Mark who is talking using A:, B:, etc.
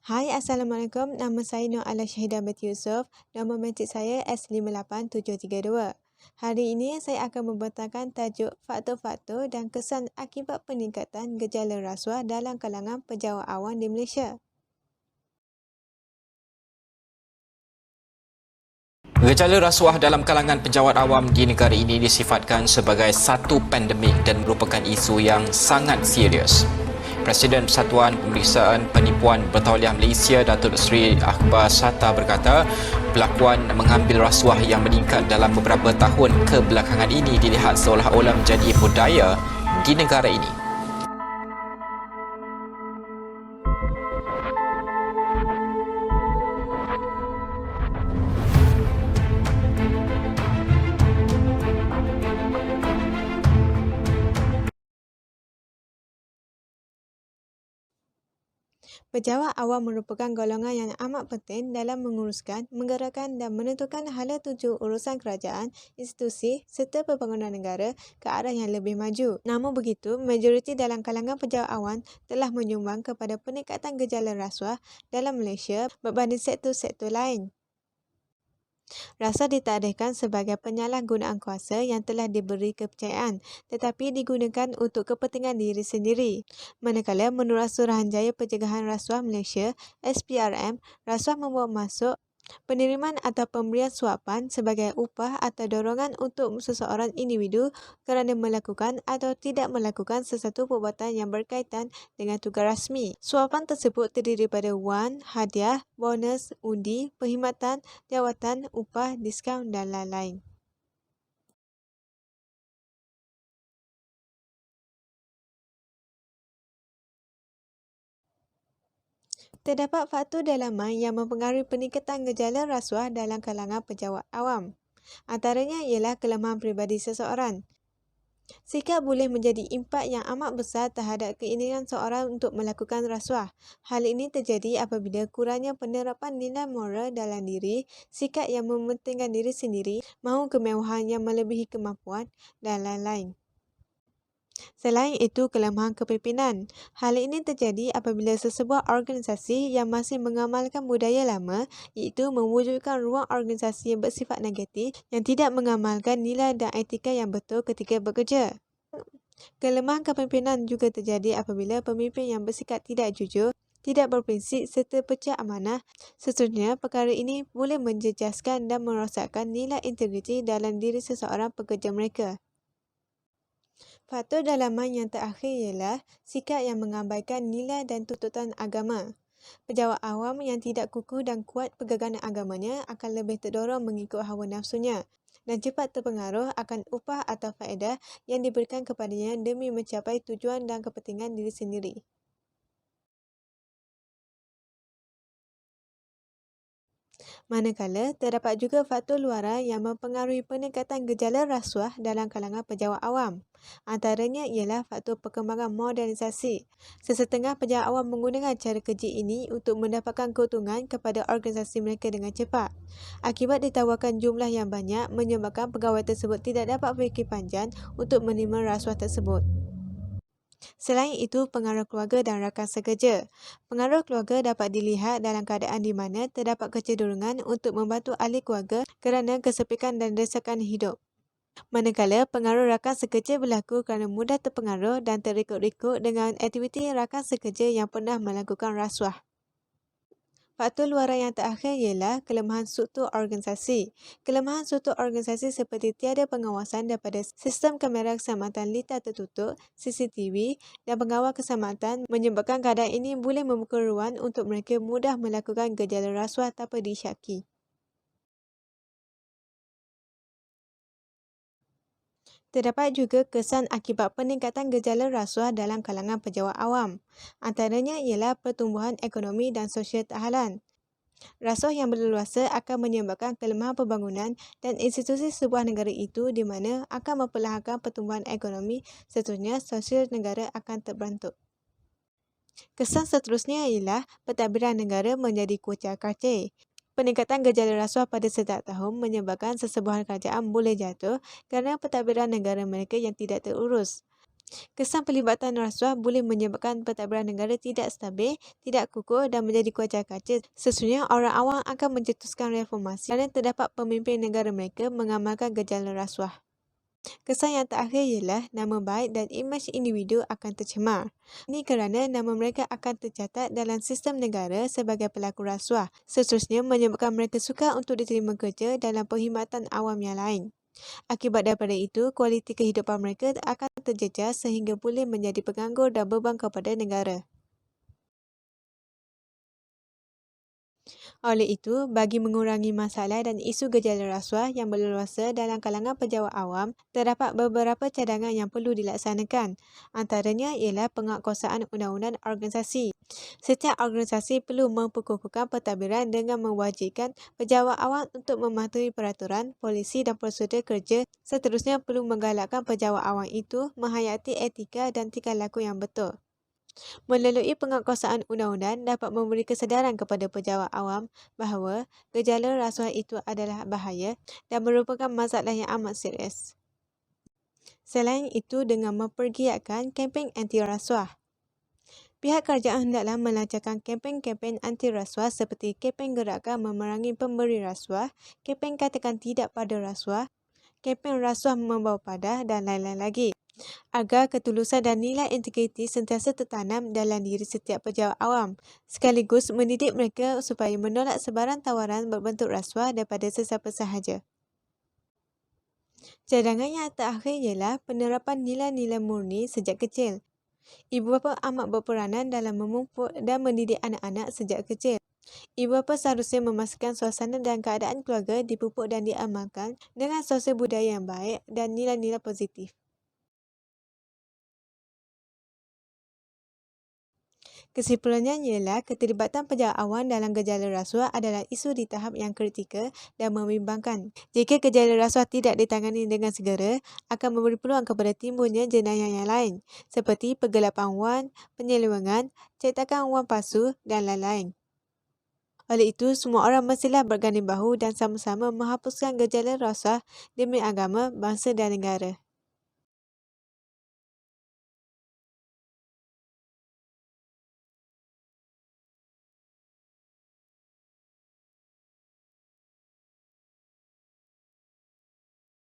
A: Hai, Assalamualaikum. Nama saya Nur Ala Syahidah Binti Yusof. Nombor mencik saya S58732. Hari ini saya akan membentangkan tajuk faktor-faktor dan kesan akibat peningkatan gejala rasuah dalam kalangan pejabat awam di Malaysia.
B: Gejala rasuah dalam kalangan penjawat awam di negara ini disifatkan sebagai satu pandemik dan merupakan isu yang sangat serius. Presiden Persatuan Pemeriksaan Penipuan Bertauliah Malaysia, Datuk Seri Akbar Sata berkata, pelakuan mengambil rasuah yang meningkat dalam beberapa tahun kebelakangan ini dilihat seolah-olah menjadi budaya di negara ini.
A: Pejabat awam merupakan golongan yang amat penting dalam menguruskan, menggerakkan dan menentukan hala tuju urusan kerajaan, institusi serta pembangunan negara ke arah yang lebih maju. Namun begitu, majoriti dalam kalangan pejabat awam telah menyumbang kepada peningkatan gejala rasuah dalam Malaysia berbanding sektor-sektor lain. Rasuah ditakdirkan sebagai penyalahgunaan kuasa yang telah diberi kepercayaan tetapi digunakan untuk kepentingan diri sendiri. Manakala menurut Suruhanjaya Pencegahan Rasuah Malaysia (SPRM), rasuah membawa masuk penerimaan atau pemberian suapan sebagai upah atau dorongan untuk seseorang individu kerana melakukan atau tidak melakukan sesuatu perbuatan yang berkaitan dengan tugas rasmi. Suapan tersebut terdiri daripada wang, hadiah, bonus, undi, perkhidmatan, jawatan, upah, diskaun dan lain-lain. Terdapat faktor dalaman yang mempengaruhi peningkatan gejala rasuah dalam kalangan pejabat awam. Antaranya ialah kelemahan peribadi seseorang. Sikap boleh menjadi impak yang amat besar terhadap keinginan seorang untuk melakukan rasuah. Hal ini terjadi apabila kurangnya penerapan nilai moral dalam diri, sikap yang mementingkan diri sendiri, mahu kemewahan yang melebihi kemampuan dan lain-lain. Selain itu, kelemahan kepimpinan. Hal ini terjadi apabila sesebuah organisasi yang masih mengamalkan budaya lama iaitu mewujudkan ruang organisasi yang bersifat negatif yang tidak mengamalkan nilai dan etika yang betul ketika bekerja. Kelemahan kepimpinan juga terjadi apabila pemimpin yang bersikap tidak jujur, tidak berprinsip serta pecah amanah. Seterusnya, perkara ini boleh menjejaskan dan merosakkan nilai integriti dalam diri seseorang pekerja mereka. Faktor dalaman yang terakhir ialah sikap yang mengabaikan nilai dan tuntutan agama. Pejabat awam yang tidak kukuh dan kuat pegangan agamanya akan lebih terdorong mengikut hawa nafsunya dan cepat terpengaruh akan upah atau faedah yang diberikan kepadanya demi mencapai tujuan dan kepentingan diri sendiri. Manakala, terdapat juga faktor luaran yang mempengaruhi peningkatan gejala rasuah dalam kalangan pejabat awam. Antaranya ialah faktor perkembangan modernisasi. Sesetengah pejabat awam menggunakan cara keji ini untuk mendapatkan keuntungan kepada organisasi mereka dengan cepat. Akibat ditawarkan jumlah yang banyak, menyebabkan pegawai tersebut tidak dapat berfikir panjang untuk menerima rasuah tersebut. Selain itu, pengaruh keluarga dan rakan sekerja. Pengaruh keluarga dapat dilihat dalam keadaan di mana terdapat kecenderungan untuk membantu ahli keluarga kerana kesepikan dan desakan hidup. Manakala pengaruh rakan sekerja berlaku kerana mudah terpengaruh dan terikut-ikut dengan aktiviti rakan sekerja yang pernah melakukan rasuah. Faktor luaran yang terakhir ialah kelemahan struktur organisasi. Kelemahan struktur organisasi seperti tiada pengawasan daripada sistem kamera keselamatan litar tertutup, CCTV dan pengawal keselamatan menyebabkan keadaan ini boleh membuka ruang untuk mereka mudah melakukan gejala rasuah tanpa disyaki. Terdapat juga kesan akibat peningkatan gejala rasuah dalam kalangan pejabat awam. Antaranya ialah pertumbuhan ekonomi dan sosial tak halan. Rasuah yang berleluasa akan menyebabkan kelemahan pembangunan dan institusi sebuah negara itu di mana akan memperlahankan pertumbuhan ekonomi, seterusnya sosial negara akan terbentuk. Kesan seterusnya ialah pentadbiran negara menjadi kucar-kacir. Peningkatan gejala rasuah pada setiap tahun menyebabkan sesebuah kerajaan boleh jatuh kerana pentadbiran negara mereka yang tidak terurus. Kesan pelibatan rasuah boleh menyebabkan pentadbiran negara tidak stabil, tidak kukuh dan menjadi kuacar kaca. Sesungguhnya orang awam akan mencetuskan reformasi kerana terdapat pemimpin negara mereka mengamalkan gejala rasuah. Kesan yang terakhir ialah nama baik dan imej individu akan tercemar. Ini kerana nama mereka akan tercatat dalam sistem negara sebagai pelaku rasuah. Seterusnya menyebabkan mereka sukar untuk diterima kerja dalam perkhidmatan awam yang lain. Akibat daripada itu, kualiti kehidupan mereka akan terjejas sehingga boleh menjadi penganggur dan beban kepada negara. Oleh itu, bagi mengurangi masalah dan isu gejala rasuah yang berleluasa dalam kalangan pejabat awam, terdapat beberapa cadangan yang perlu dilaksanakan. Antaranya ialah penguatkuasaan undang-undang organisasi. Setiap organisasi perlu memperkukuhkan pentadbiran dengan mewajibkan pejabat awam untuk mematuhi peraturan, polisi dan prosedur kerja. Seterusnya perlu menggalakkan pejabat awam itu menghayati etika dan tingkah laku yang betul. Melalui penguatkuasaan undang-undang dapat memberi kesedaran kepada pejabat awam bahawa gejala rasuah itu adalah bahaya dan merupakan masalah yang amat serius. Selain itu, dengan mempergiatkan kempen anti rasuah. Pihak kerajaan hendaklah melancarkan kempen-kempen anti rasuah seperti kempen gerakan memerangi pemberi rasuah, kempen katakan tidak pada rasuah, kempen rasuah membawa padah dan lain-lain lagi, agar ketulusan dan nilai integriti sentiasa tertanam dalam diri setiap pejabat awam, sekaligus mendidik mereka supaya menolak sebarang tawaran berbentuk rasuah daripada sesiapa sahaja. Cadangan yang terakhir ialah penerapan nilai-nilai murni sejak kecil. Ibu bapa amat berperanan dalam memupuk dan mendidik anak-anak sejak kecil. Ibu bapa seharusnya memastikan suasana dan keadaan keluarga dipupuk dan diamalkan dengan sosial budaya yang baik dan nilai-nilai positif. Kesimpulannya ialah keterlibatan pejabat awam dalam gejala rasuah adalah isu di tahap yang kritikal dan membimbangkan. Jika gejala rasuah tidak ditangani dengan segera, akan memberi peluang kepada timbulnya jenayah yang lain, seperti penggelapan wang, penyelewengan, cetakan wang palsu dan lain-lain. Oleh itu, semua orang mestilah berganding bahu dan sama-sama menghapuskan gejala rasuah demi agama, bangsa dan negara.